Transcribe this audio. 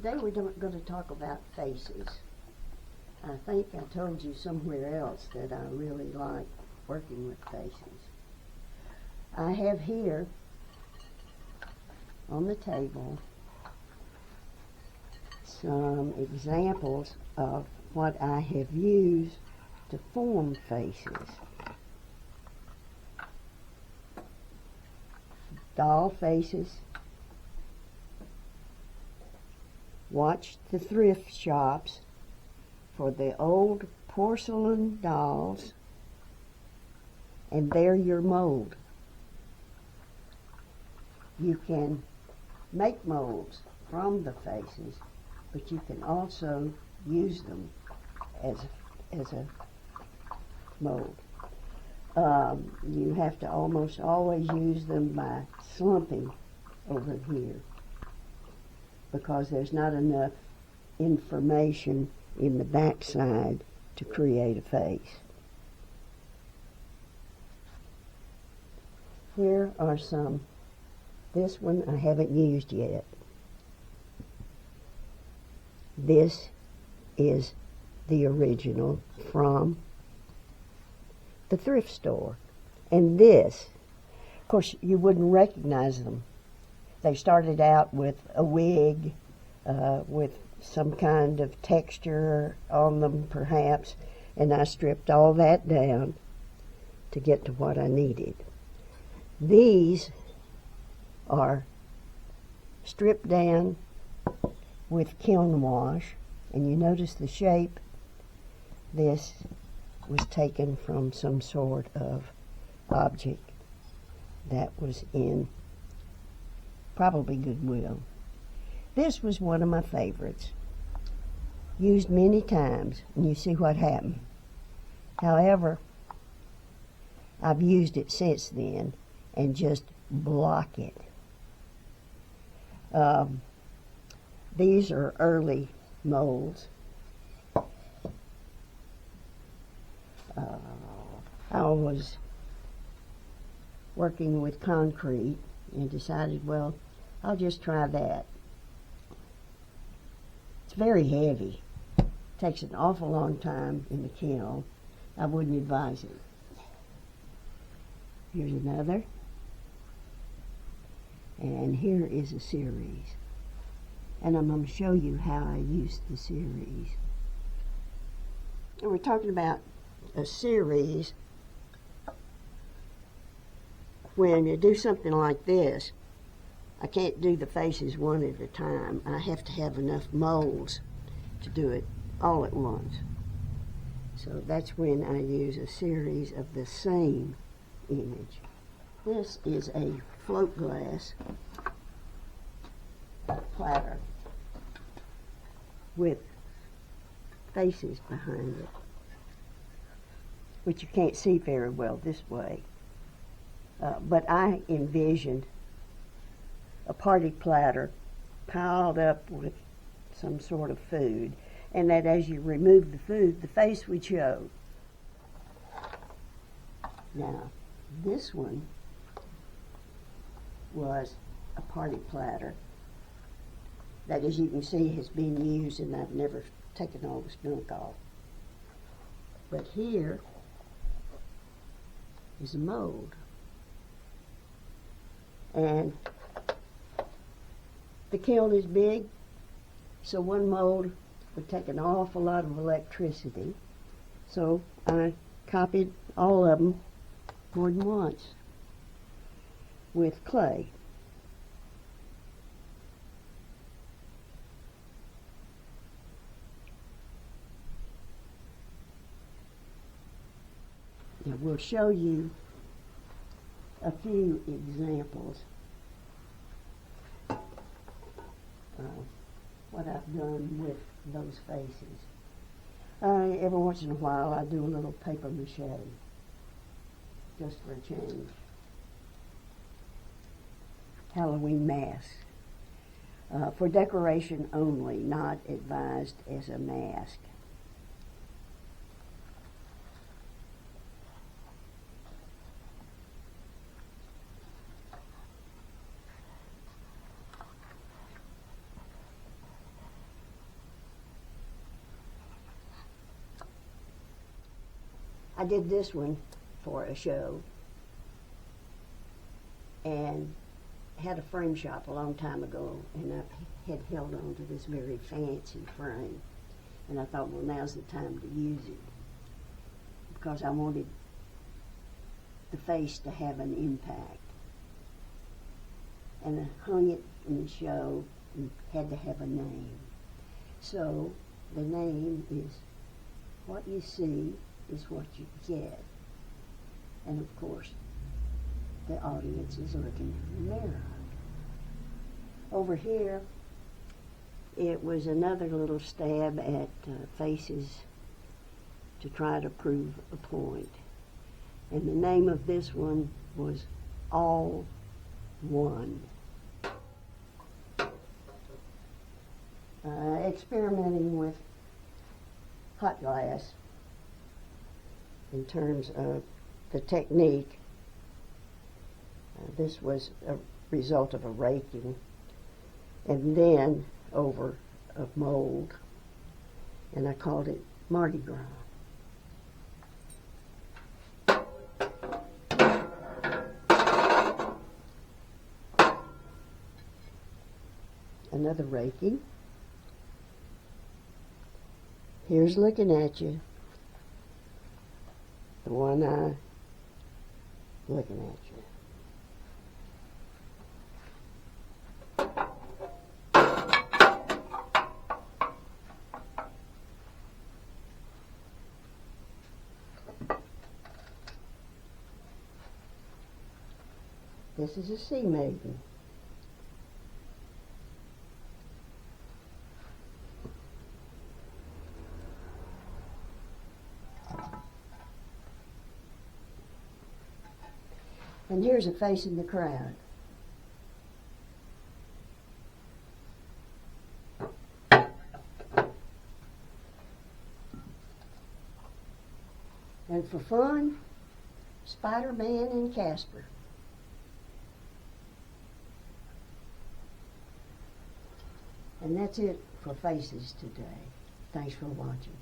Today we're going to talk about faces. I think I told you somewhere else that I really like working with faces. I have here on the table some examples of what I have used to form faces. Doll faces. Watch the thrift shops for the old porcelain dolls, and they're your mold. You can make molds from the faces, but you can also use them as a mold. You have to almost always use them by slumping over here, because there's not enough information in the backside to create a face. Here are some. This one I haven't used yet. This is the original from the thrift store. And this, of course, you wouldn't recognize them. They started out with a wig, with some kind of texture on them perhaps, and I stripped all that down to get to what I needed. These are stripped down with kiln wash, and you notice the shape. This was taken from some sort of object that was in probably Goodwill. This was one of my favorites. Used many times, and you see what happened. However, I've used it since then and just block it. These are early molds. I was working with concrete and decided, well, I'll just try that. It's very heavy. It takes an awful long time in the kiln. I wouldn't advise it. Here's another. And here is a series. And I'm going to show you how I used the series. And we're talking about a series. When you do something like this, I can't do the faces one at a time. I have to have enough molds to do it all at once. So that's when I use a series of the same image. This is a float glass platter with faces behind it, which you can't see very well this way. But I envisioned a party platter piled up with some sort of food, and that as you remove the food, the face would show. Now, this one was a party platter that, as you can see, has been used, and I've never taken all the spunk off. But here is a mold. And the kiln is big, so one mold would take an awful lot of electricity. So I copied all of them more than once with clay. Now we'll show you a few examples of what I've done with those faces. Every once in a while I do a little paper mache, just for a change. Halloween mask. For decoration only, not advised as a mask. I did this one for a show and had a frame shop a long time ago, and I had held on to this very fancy frame, and I thought, well, now's the time to use it, because I wanted the face to have an impact. And I hung it in the show and had to have a name. So the name is, what you see is what you get. And of course, the audience is looking in the mirror. Over here, it was another little stab at faces to try to prove a point. And the name of this one was All One. Experimenting with hot glass in terms of the technique. This was a result of a raking and then over of mold, and I called it Mardi Gras. Another raking. Here's looking at you. The one eye looking at you. This is a sea maiden. And here's a face in the crowd. And for fun, Spider-Man and Casper. And that's it for faces today. Thanks for watching.